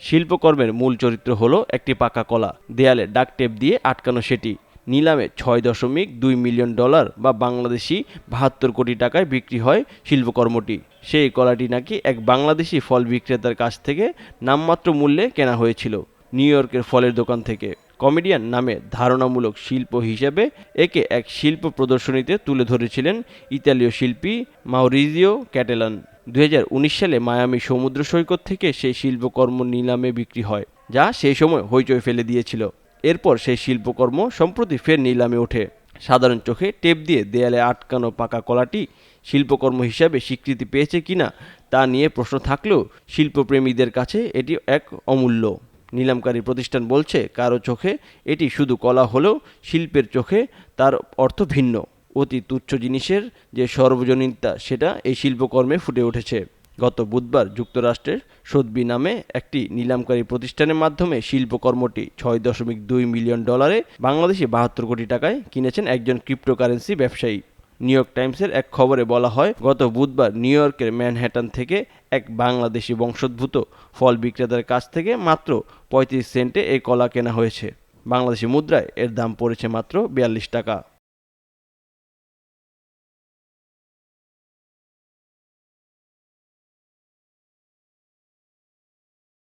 শিল্পকর্মের মূল চরিত্র হলো একটি পাকা কলা, দেয়ালে ডাক টেপ দিয়ে আটকানো সেটি। নিলামে $6.2 মিলিয়ন বা বাংলাদেশি ৭২ কোটি টাকায় বিক্রি হয় শিল্পকর্মটি। সেই কলাটি নাকি এক বাংলাদেশি ফল বিক্রেতার কাছ থেকে নামমাত্র মূল্যে কেনা হয়েছিল, নিউ ইয়র্কের ফলের দোকান থেকে। কমেডিয়ান নামে ধারণামূলক শিল্প হিসেবে একে এক শিল্প প্রদর্শনীতে তুলে ধরেছিলেন ইতালীয় শিল্পী মাউরিজিও ক্যাটেলান। ২০১৯ সালে মায়ামি সমুদ্র সৈকত থেকে সেই শিল্পকর্ম নিলামে বিক্রি হয়, যা সেই সময় হইচই ফেলে দিয়েছিল। এরপর সেই শিল্পকর্ম সম্প্রতি ফের নিলামে ওঠে। সাধারণ চোখে টেপ দিয়ে দেয়ালে আটকানো পাকা কলাটি শিল্পকর্ম হিসাবে স্বীকৃতি পেয়েছে কিনা তা নিয়ে প্রশ্ন থাকলেও শিল্পপ্রেমীদের কাছে এটি এক অমূল্য। নিলামকারী প্রতিষ্ঠান বলছে, কারো চোখে এটি শুধু কলা হলেও শিল্পের চোখে তার অর্থ ভিন্ন। অতি তুচ্ছ জিনিসের যে সর্বজনীনতা, সেটা এই শিল্পকর্মে ফুটে উঠেছে। গত বুধবার যুক্তরাষ্ট্রের সোথবি নামে একটি নিলামকারী প্রতিষ্ঠানের মাধ্যমে শিল্পকর্মটি $6.2 মিলিয়ন বাংলাদেশি ৭২ কোটি টাকায় কিনেছেন একজন ক্রিপ্টোকারেন্সি ব্যবসায়ী। নিউ ইয়র্ক টাইমসের এক খবরে বলা হয়, গত বুধবার নিউ ইয়র্কের ম্যানহাটন থেকে এক বাংলাদেশি বংশোদ্ভূত ফল বিক্রেতার কাছ থেকে মাত্র ৩৫ সেন্টে এই কলা কেনা হয়েছে। বাংলাদেশি মুদ্রায় এর দাম পড়েছে মাত্র ৪২ টাকা।